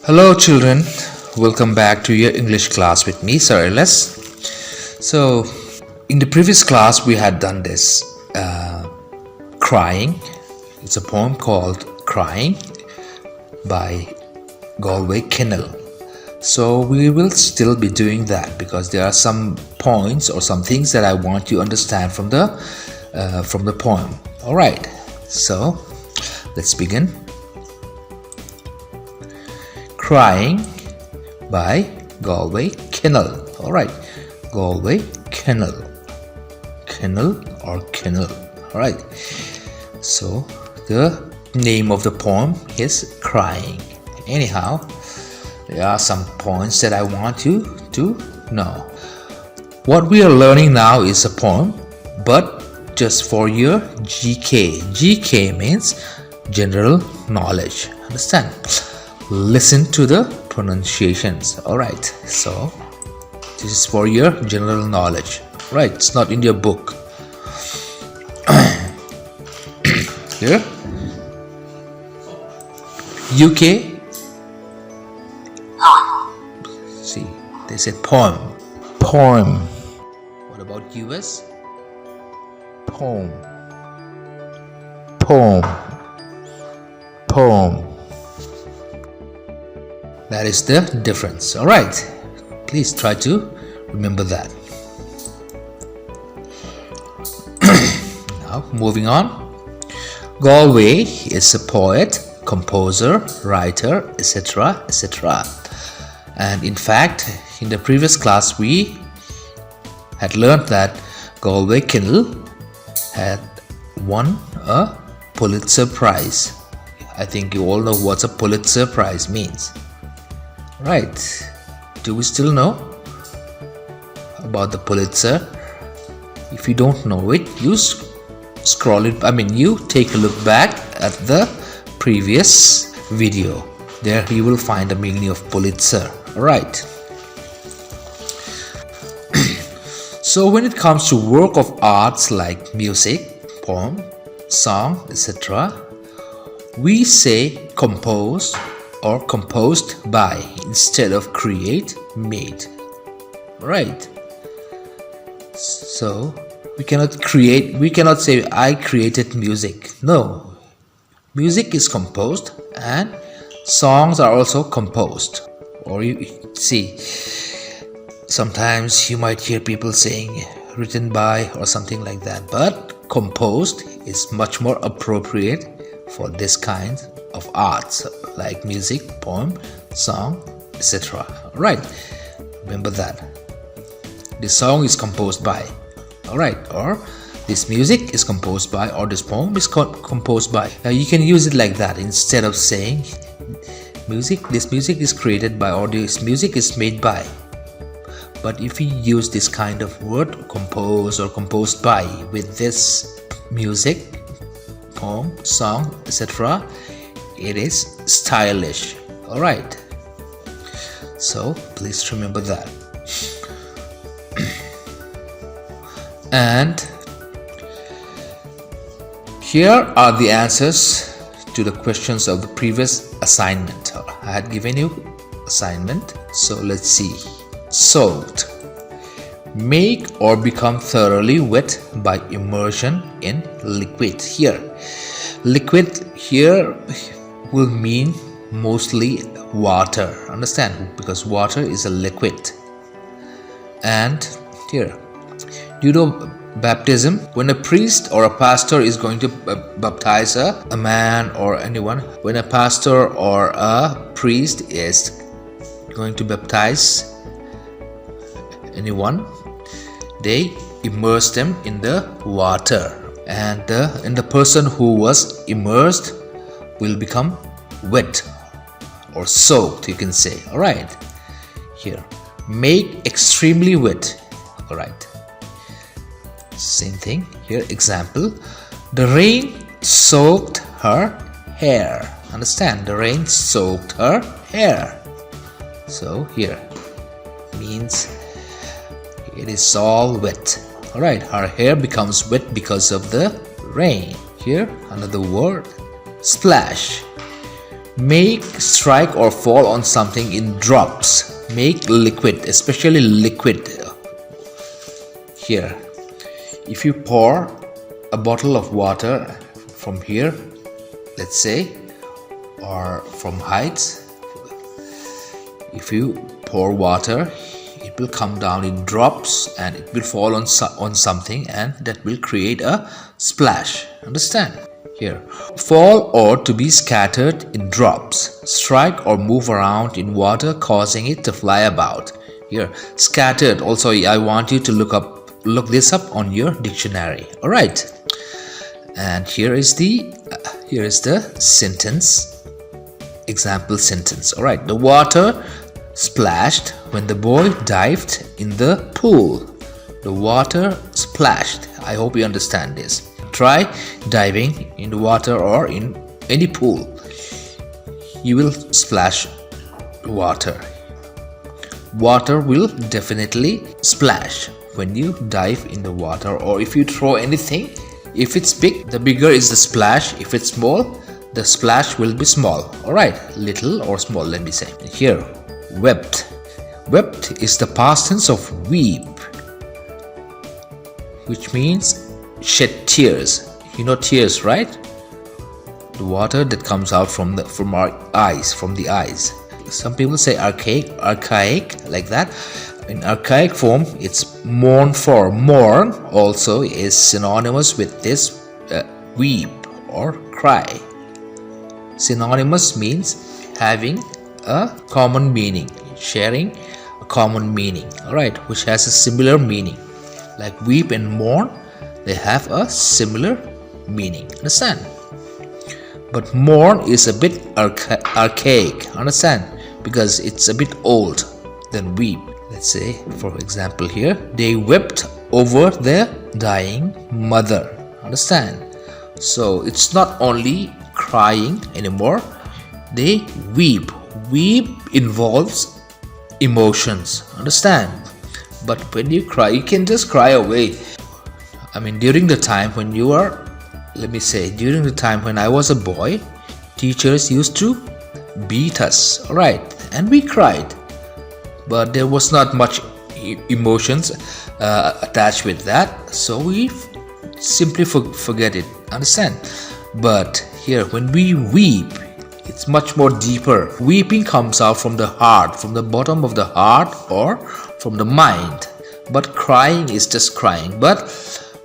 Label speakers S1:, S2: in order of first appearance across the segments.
S1: Hello children, welcome back to your English class with me, Sir LS. So, in the previous class we had done this Crying. It's a poem called Crying by Galway Kinnell. So we will still be doing that because there are some points or some things that I want you to understand from the poem. Alright, so let's begin. Crying by Galway Kinnell. Alright, Galway Kinnell. Kinnell or Kinnell. Alright, so the name of the poem is Crying. Anyhow, there are some points that I want you to know. What we are learning now is a poem, but just for your GK. GK means general knowledge. Understand? Listen to the pronunciations. Alright, so this is for your general knowledge. Right, it's not in your book. Here, UK. See, they said poem. Poem. What about US? Poem. Poem. Poem. That is the difference. Alright, please try to remember that. Now, moving on. Galway is a poet, composer, writer, etc. etc. And in fact, in the previous class we had learned that Galway Kinnell had won a Pulitzer Prize. I think you all know what a Pulitzer Prize means. Right, do we still know about the Pulitzer? If you don't know it, you scroll it, you take a look back at the previous video. There you will find the meaning of Pulitzer. Alright. So when it comes to work of arts like music, poem, song, etc., we say composed or composed by instead of create, made. Right? So we cannot say I created music. No. Music is composed and songs are also composed. Or you see, sometimes you might hear people saying written by or something like that, but composed is much more appropriate for this kind of arts like music, poem, song, etc. Alright, remember that. This song is composed by. Alright, or this music is composed by, or this poem is composed by. Now you can use it like that instead of saying this music is created by, or this music is made by. But if we use this kind of word, compose or composed by, with this music, poem, song, etc., it is stylish. Alright, so please remember that. And here are the answers to the questions of the previous assignment. I had given you assignment, so let's see. Soaked. Make or become thoroughly wet by immersion in liquid. Here, liquid here will mean mostly water. Understand? Because water is a liquid. And here, you know baptism, when a priest or a pastor is going to baptize a man or anyone, when a pastor or a priest is going to baptize anyone, they immerse them in the water, and the person who was immersed will become wet or soaked, you can say. Alright, here, make extremely wet. Alright, same thing here. Example, the rain soaked her hair. Understand? The rain soaked her hair. So here means it is all wet. Alright, her hair becomes wet because of the rain. Here another word, splash. Make, strike or fall on something in drops. Make liquid, especially liquid. Here, if you pour a bottle of water from here, let's say, or from heights, if you pour water, it will come down in drops and it will fall on something, and that will create a splash. Understand? Here, fall or to be scattered in drops, strike or move around in water causing it to fly about. Here, scattered, also I want you to look this up on your dictionary. All right, and here is the sentence, example sentence. All right, the water splashed when the boy dived in the pool. The water splashed. I hope you understand this. Try diving in the water or in any pool. You will splash water. Water will definitely splash when you dive in the water, or if you throw anything. If it's big, the bigger is the splash. If it's small, the splash will be small. Alright, little or small, let me say. Here, wept. Wept is the past tense of weep, which means shed tears. You know tears, right? The water that comes out from our eyes, from the eyes. Some people say archaic, like that. In archaic form, it's mourn for. Mourn also is synonymous with this weep or cry. Synonymous means having a common meaning, sharing a common meaning. Alright, which has a similar meaning. Like weep and mourn, they have a similar meaning. Understand? But mourn is a bit archaic. Understand? Because it's a bit old than weep. Let's say, for example, here, they wept over their dying mother. Understand? So it's not only crying anymore, they weep. Weep involves emotions. Understand? But when you cry, you can just cry away. I mean, during the time when you are, during the time when I was a boy, teachers used to beat us, alright, and we cried. But there was not much emotions attached with that, so we simply forget it. Understand? But here, when we weep, it's much more deeper. Weeping comes out from the heart, from the bottom of the heart or from the mind. But crying is just crying. But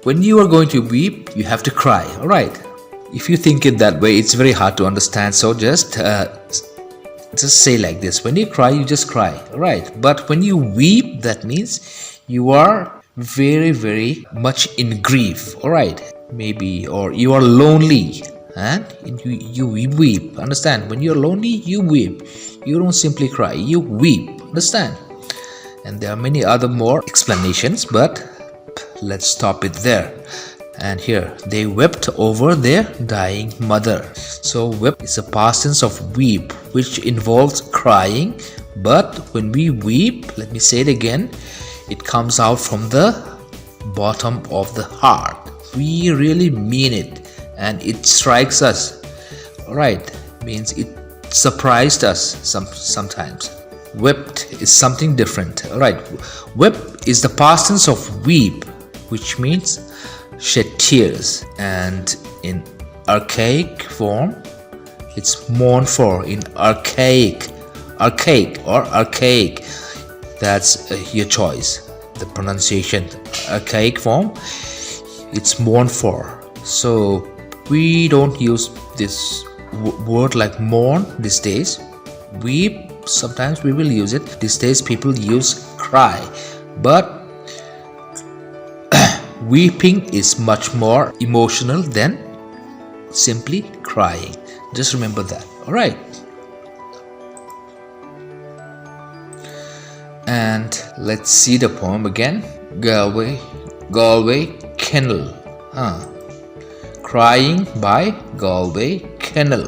S1: when you are going to weep, you have to cry. Alright? If you think it that way, it's very hard to understand. So just say like this. When you cry, you just cry. Alright? But when you weep, that means you are very, very much in grief. Alright? Maybe, or you are lonely. And you weep. Understand? When you're lonely, you weep. You don't simply cry, you weep. Understand? And there are many other more explanations, but let's stop it there. And here, they wept over their dying mother. So wept is a past tense of weep, which involves crying. But when we weep, let me say it again, it comes out from the bottom of the heart. We really mean it. And it strikes us. Alright, means it surprised us sometimes. Wept is something different. Alright, wept is the past tense of weep, which means shed tears. And in archaic form, it's mourn for. In archaic, that's your choice. The pronunciation, archaic form, it's mourn for. So we don't use this word like mourn these days. Weep, sometimes we will use it. These days people use cry. But weeping is much more emotional than simply crying. Just remember that. Alright. And let's see the poem again. Galway Kennel. Crying by Galway Kennel.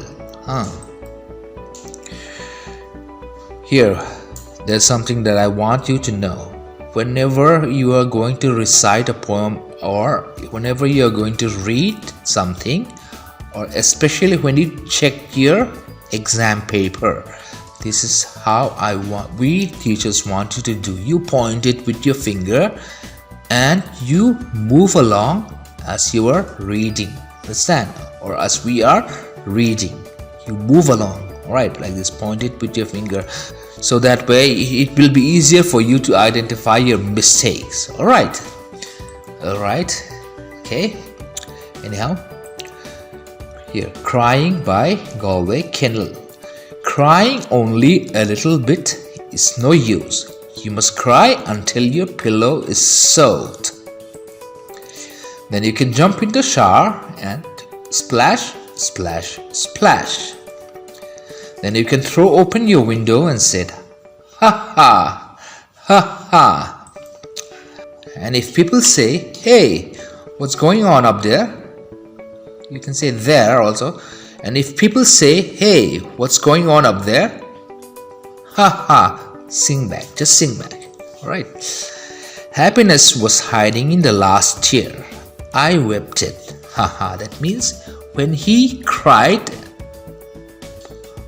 S1: Here, there's something that I want you to know. Whenever you are going to recite a poem, or whenever you are going to read something, or especially when you check your exam paper. This is how we teachers want you to do. You point it with your finger and you move along as you are reading. Understand? Or as we are reading, you move along. Alright, like this, point it with your finger. So that way it will be easier for you to identify your mistakes. Alright. Okay. Anyhow, here, Crying by Galway Kennel. Crying only a little bit is no use. You must cry until your pillow is soaked. Then you can jump in the shower and splash, splash, splash. Then you can throw open your window and say, ha ha, ha ha. And if people say, hey, what's going on up there? You can say there also. And if people say, hey, what's going on up there? Ha ha, sing back, just sing back. Alright. Happiness was hiding in the last tear. I wept it. Ha ha, that means when he cried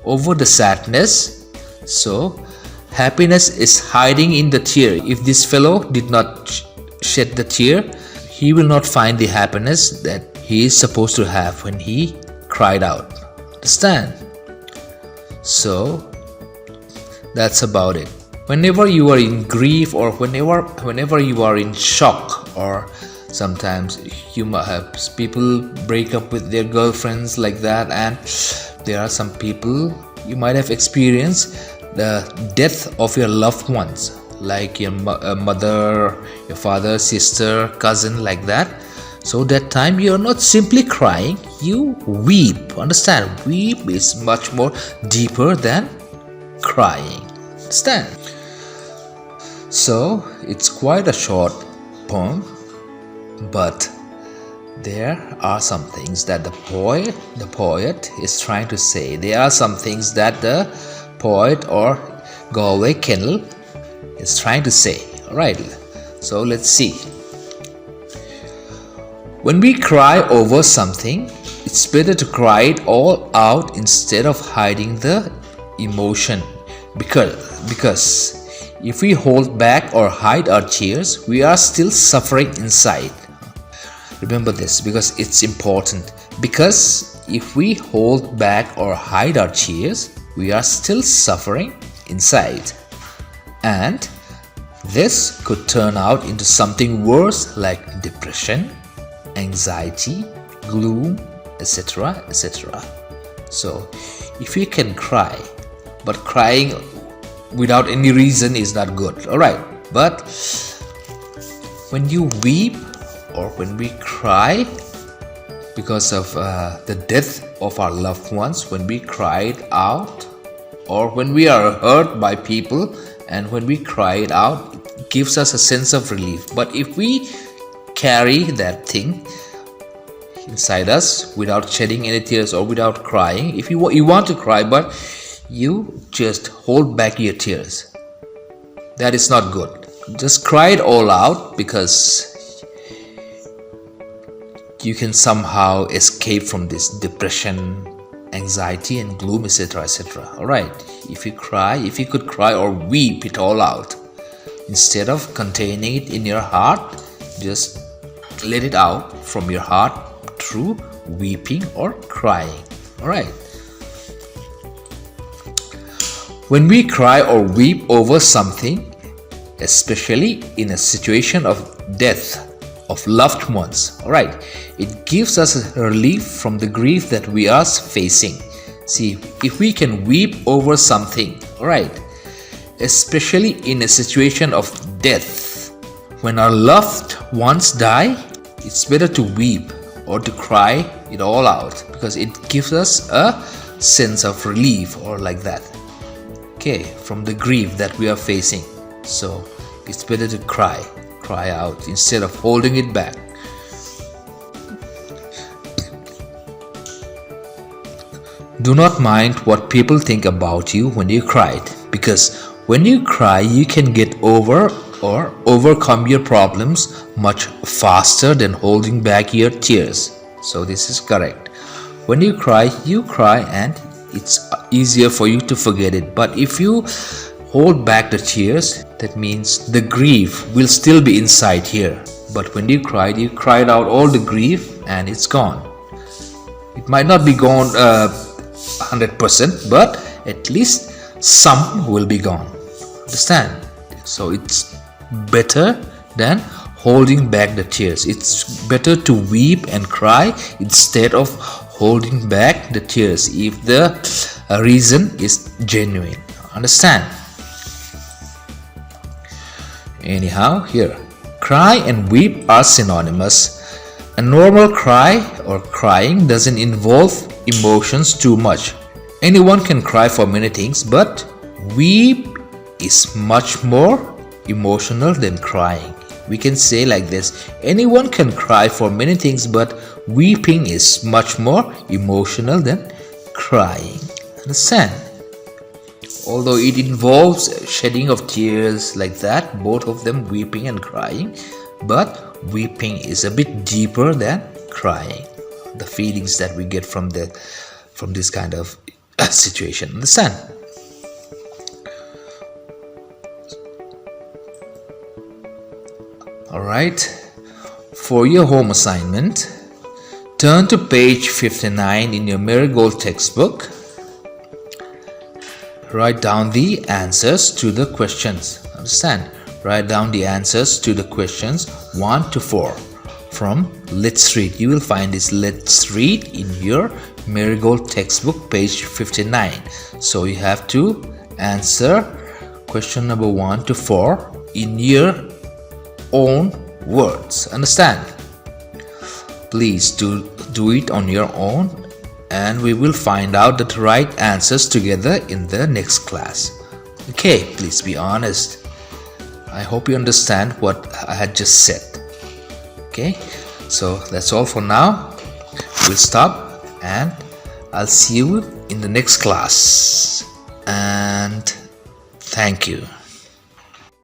S1: over the sadness, so happiness is hiding in the tear. If this fellow did not shed the tear, he will not find the happiness that he is supposed to have when he cried out. Understand? So that's about it. Whenever you are in grief, or whenever you are in shock, or sometimes you might have people break up with their girlfriends like that, and there are some people you might have experienced the death of your loved ones, like your mother, your father, sister, cousin, like that. So that time you are not simply crying, you weep. Understand? Weep is much more deeper than crying. Understand? So it's quite a short poem, but there are some things that the poet is trying to say. There are some things that the poet or Galway Kennel is trying to say. Alright, so let's see. When we cry over something, it's better to cry it all out instead of hiding the emotion. Because if we hold back or hide our tears, we are still suffering inside. Remember this, because it's important. Because if we hold back or hide our tears, we are still suffering inside. And this could turn out into something worse, like depression, anxiety, gloom, etc., etc. So if you can cry, but crying without any reason is not good. Alright, but when you weep or when we cry because of the death of our loved ones, when we cried out, or when we are hurt by people and when we cry it out, it gives us a sense of relief. But if we carry that thing inside us without shedding any tears or without crying, if you want to cry but you just hold back your tears, that is not good. Just cry it all out, because you can somehow escape from this depression, anxiety and gloom, etc., etc. Alright, if you could cry or weep it all out instead of containing it in your heart, just let it out from your heart through weeping or crying. Alright. When we cry or weep over something, especially in a situation of death of loved ones, alright, it gives us a relief from the grief that we are facing. See, if we can weep over something, alright, especially in a situation of death, when our loved ones die, it's better to weep or to cry it all out, because it gives us a sense of relief, or like that, okay, from the grief that we are facing. So it's better to cry out instead of holding it back. Do not mind what people think about you when you cried, because when you cry you can get over or overcome your problems much faster than holding back your tears. So this is correct. When you cry and it's easier for you to forget it. But if you hold back the tears, that means the grief will still be inside here. But when you cried out all the grief and it's gone. It might not be gone 100%, but at least some will be gone. Understand? So it's better than holding back the tears. It's better to weep and cry instead of holding back the tears if the reason is genuine. Understand? Anyhow, here, cry and weep are synonymous. A normal cry or crying doesn't involve emotions too much. Anyone can cry for many things, but weep is much more emotional than crying. We can say like this: anyone can cry for many things, but weeping is much more emotional than crying. Understand? Although it involves shedding of tears like that, both of them, weeping and crying, but weeping is a bit deeper than crying. The feelings that we get from this kind of situation. Understand? Alright, for your home assignment, turn to page 59 in your Marigold textbook. Write down the answers to the questions. Understand? Write down the answers to the questions 1 to 4 from Let's Read. You will find this Let's Read in your Marigold textbook, page 59. So you have to answer question number 1 to 4 in your own words. Understand? Please do it on your own, and we will find out the right answers together in the next class. Okay, please be honest. I hope you understand what I had just said. Okay, so that's all for now. We'll stop, and I'll see you in the next class. And thank you.